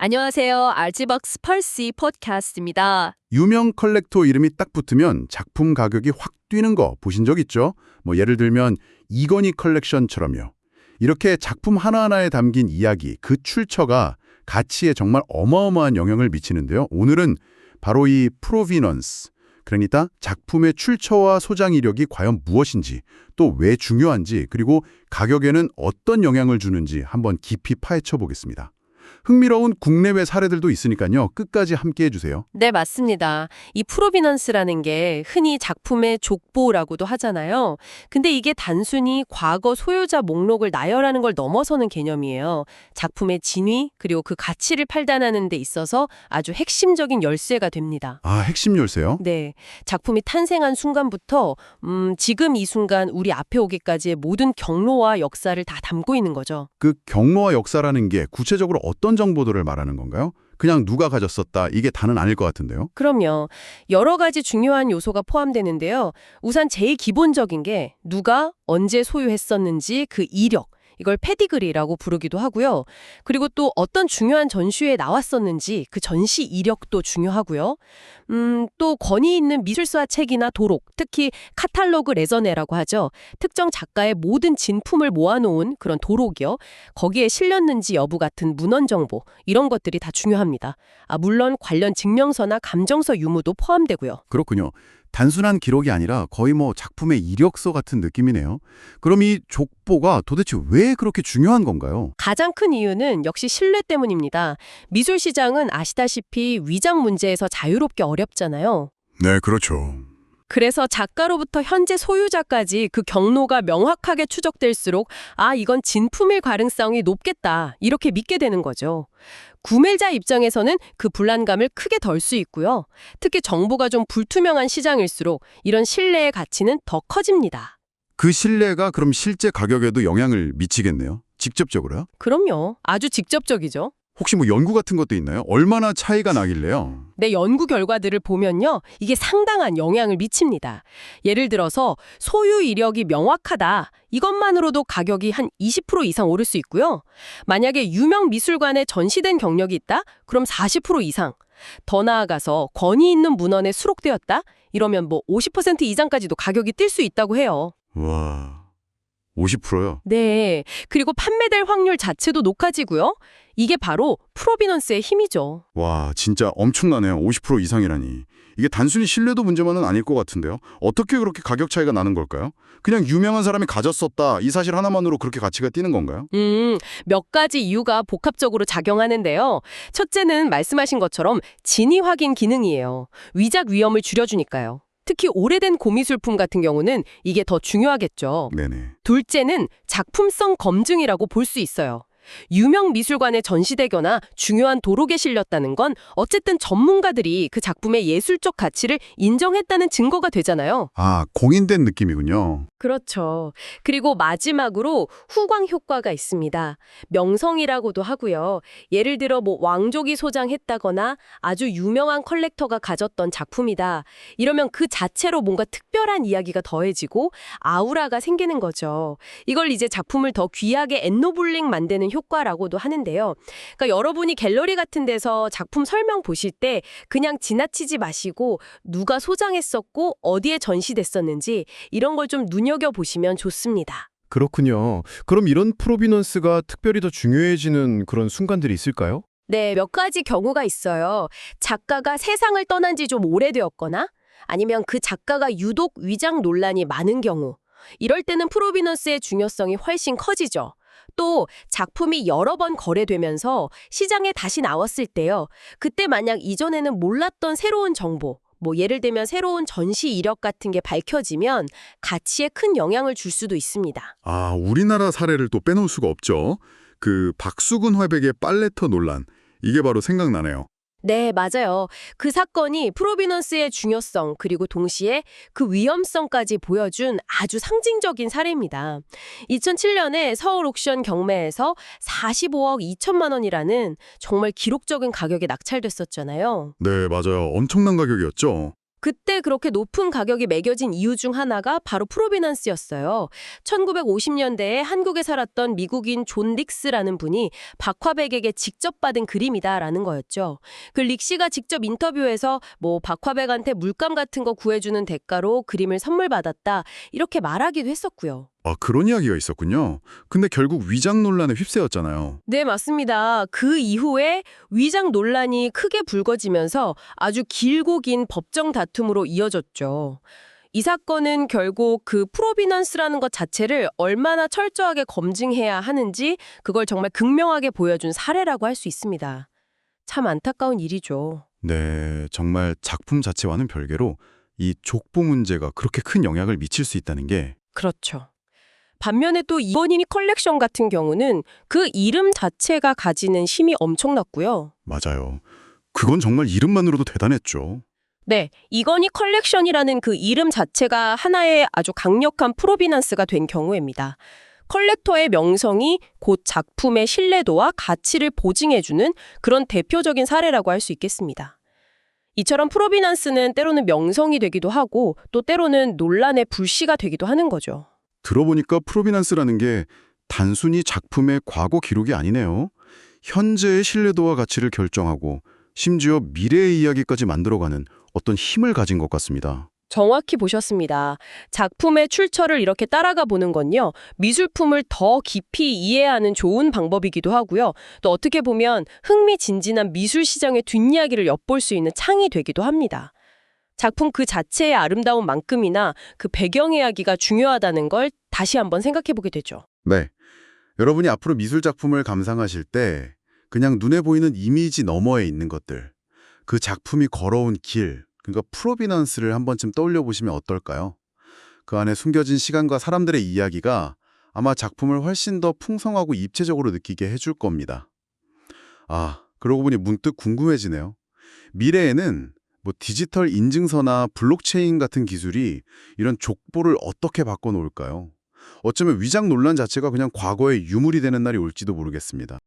안녕하세요. 알지박스 펄시 팟캐스트입니다. 유명 컬렉터 이름이 딱 붙으면 작품 가격이 확 뛰는 거 보신 적 있죠? 예를 들면 이건희 컬렉션처럼요. 이렇게 작품 하나하나에 담긴 이야기, 그 출처가 가치에 정말 어마어마한 영향을 미치는데요. 오늘은 바로 이 프로비넌스, 그러니까 작품의 출처와 소장 이력이 과연 무엇인지, 또 왜 중요한지, 그리고 가격에는 어떤 영향을 주는지 한번 깊이 파헤쳐 보겠습니다. 흥미로운 국내외 사례들도 있으니까요. 끝까지 함께해 주세요. 네, 맞습니다. 이 프로비넌스라는 게 흔히 작품의 족보라고도 하잖아요. 근데 이게 단순히 과거 소유자 목록을 나열하는 걸 넘어서는 개념이에요. 작품의 진위, 그리고 그 가치를 판단하는 데 있어서 아주 핵심적인 열쇠가 됩니다. 아, 핵심 열쇠요? 네, 작품이 탄생한 순간부터 지금 이 순간 우리 앞에 오기까지의 모든 경로와 역사를 다 담고 있는 거죠. 그 경로와 역사라는 게 구체적으로 어떤 정보들을 말하는 건가요? 그냥 누가 가졌었다, 이게 다는 아닐 것 같은데요. 그럼요. 여러 가지 중요한 요소가 포함되는데요. 우선 제일 기본적인 게 누가 언제 소유했었는지 그 이력, 이걸 페디그리라고 부르기도 하고요. 그리고 또 어떤 중요한 전시회에 나왔었는지 그 전시 이력도 중요하고요. 또 권위 있는 미술사 책이나 도록, 특히 카탈로그 레저네라고 하죠. 특정 작가의 모든 진품을 모아놓은 그런 도록이요. 거기에 실렸는지 여부 같은 문헌 정보, 이런 것들이 다 중요합니다. 물론 관련 증명서나 감정서 유무도 포함되고요. 그렇군요. 단순한 기록이 아니라 거의 작품의 이력서 같은 느낌이네요. 그럼 이 족보가 도대체 왜 그렇게 중요한 건가요? 가장 큰 이유는 역시 신뢰 때문입니다. 미술 시장은 아시다시피 위장 문제에서 자유롭게 어렵잖아요. 네, 그렇죠. 그래서 작가로부터 현재 소유자까지 그 경로가 명확하게 추적될수록 이건 진품일 가능성이 높겠다, 이렇게 믿게 되는 거죠. 구매자 입장에서는 그 불안감을 크게 덜 수 있고요. 특히 정보가 좀 불투명한 시장일수록 이런 신뢰의 가치는 더 커집니다. 그 신뢰가 그럼 실제 가격에도 영향을 미치겠네요. 직접적으로요? 그럼요. 아주 직접적이죠. 혹시 연구 같은 것도 있나요? 얼마나 차이가 나길래요? 내 연구 결과들을 보면요, 이게 상당한 영향을 미칩니다. 예를 들어서 소유 이력이 명확하다, 이것만으로도 가격이 한 20% 이상 오를 수 있고요. 만약에 유명 미술관에 전시된 경력이 있다? 그럼 40% 이상. 더 나아가서 권위 있는 문헌에 수록되었다? 이러면 50% 이상까지도 가격이 뛸 수 있다고 해요. 와, 50%요? 네, 그리고 판매될 확률 자체도 높아지고요. 이게 바로 프로비넌스의 힘이죠. 와, 진짜 엄청나네요. 50% 이상이라니. 이게 단순히 신뢰도 문제만은 아닐 것 같은데요. 어떻게 그렇게 가격 차이가 나는 걸까요? 그냥 유명한 사람이 가졌었다, 이 사실 하나만으로 그렇게 가치가 뛰는 건가요? 몇 가지 이유가 복합적으로 작용하는데요. 첫째는 말씀하신 것처럼 진위 확인 기능이에요. 위작 위험을 줄여주니까요. 특히 오래된 고미술품 같은 경우는 이게 더 중요하겠죠. 네네. 둘째는 작품성 검증이라고 볼 수 있어요. 유명 미술관에 전시되거나 중요한 도록에 실렸다는 건 어쨌든 전문가들이 그 작품의 예술적 가치를 인정했다는 증거가 되잖아요. 아, 공인된 느낌이군요. 그렇죠. 그리고 마지막으로 후광 효과가 있습니다. 명성이라고도 하고요. 예를 들어 왕족이 소장했다거나 아주 유명한 컬렉터가 가졌던 작품이다, 이러면 그 자체로 뭔가 특별한 이야기가 더해지고 아우라가 생기는 거죠. 이걸 이제 작품을 더 귀하게 엔노블링 만드는 효과라고도 하는데요. 그러니까 여러분이 갤러리 같은 데서 작품 설명 보실 때 그냥 지나치지 마시고 누가 소장했었고 어디에 전시됐었는지 이런 걸 좀 눈여겨보시면 좋습니다. 그렇군요. 그럼 이런 프로비넌스가 특별히 더 중요해지는 그런 순간들이 있을까요? 네, 몇 가지 경우가 있어요. 작가가 세상을 떠난 지 좀 오래되었거나 아니면 그 작가가 유독 위장 논란이 많은 경우, 이럴 때는 프로비넌스의 중요성이 훨씬 커지죠. 또 작품이 여러 번 거래되면서 시장에 다시 나왔을 때요. 그때 만약 이전에는 몰랐던 새로운 정보, 예를 들면 새로운 전시 이력 같은 게 밝혀지면 가치에 큰 영향을 줄 수도 있습니다. 아, 우리나라 사례를 또 빼놓을 수가 없죠. 그 박수근 화백의 빨래터 논란, 이게 바로 생각나네요. 네, 맞아요. 그 사건이 프로비넌스의 중요성, 그리고 동시에 그 위험성까지 보여준 아주 상징적인 사례입니다. 2007년에 서울 옥션 경매에서 45억 2천만 원이라는 정말 기록적인 가격에 낙찰됐었잖아요. 네, 맞아요. 엄청난 가격이었죠. 그때 그렇게 높은 가격이 매겨진 이유 중 하나가 바로 프로비넌스였어요. 1950년대에 한국에 살았던 미국인 존 릭스라는 분이 박화백에게 직접 받은 그림이다라는 거였죠. 그 릭씨가 직접 인터뷰에서 박화백한테 물감 같은 거 구해주는 대가로 그림을 선물 받았다 이렇게 말하기도 했었고요. 아, 그런 이야기가 있었군요. 근데 결국 위장 논란에 휩싸였잖아요. 네, 맞습니다. 그 이후에 위장 논란이 크게 불거지면서 아주 길고 긴 법정 다툼으로 이어졌죠. 이 사건은 결국 그 프로비넌스라는 것 자체를 얼마나 철저하게 검증해야 하는지 그걸 정말 극명하게 보여준 사례라고 할 수 있습니다. 참 안타까운 일이죠. 네, 정말 작품 자체와는 별개로 이 족보 문제가 그렇게 큰 영향을 미칠 수 있다는 게 그렇죠. 반면에 또 이건희니 컬렉션 같은 경우는 그 이름 자체가 가지는 힘이 엄청났고요. 맞아요. 그건 정말 이름만으로도 대단했죠. 네, 이건희 컬렉션이라는 그 이름 자체가 하나의 아주 강력한 프로비넌스가 된 경우입니다. 컬렉터의 명성이 곧 작품의 신뢰도와 가치를 보증해주는 그런 대표적인 사례라고 할 수 있겠습니다. 이처럼 프로비넌스는 때로는 명성이 되기도 하고 또 때로는 논란의 불씨가 되기도 하는 거죠. 들어보니까 프로비넌스라는 게 단순히 작품의 과거 기록이 아니네요. 현재의 신뢰도와 가치를 결정하고 심지어 미래의 이야기까지 만들어가는 어떤 힘을 가진 것 같습니다. 정확히 보셨습니다. 작품의 출처를 이렇게 따라가 보는 건요, 미술품을 더 깊이 이해하는 좋은 방법이기도 하고요. 또 어떻게 보면 흥미진진한 미술 시장의 뒷이야기를 엿볼 수 있는 창이 되기도 합니다. 작품 그 자체의 아름다운 만큼이나 그 배경 이야기가 중요하다는 걸 다시 한번 생각해 보게 되죠. 네. 여러분이 앞으로 미술 작품을 감상하실 때 그냥 눈에 보이는 이미지 너머에 있는 것들, 그 작품이 걸어온 길, 그러니까 프로비넌스를 한 번쯤 떠올려 보시면 어떨까요? 그 안에 숨겨진 시간과 사람들의 이야기가 아마 작품을 훨씬 더 풍성하고 입체적으로 느끼게 해줄 겁니다. 아, 그러고 보니 문득 궁금해지네요. 미래에는 디지털 인증서나 블록체인 같은 기술이 이런 족보를 어떻게 바꿔놓을까요? 어쩌면 위장 논란 자체가 그냥 과거의 유물이 되는 날이 올지도 모르겠습니다.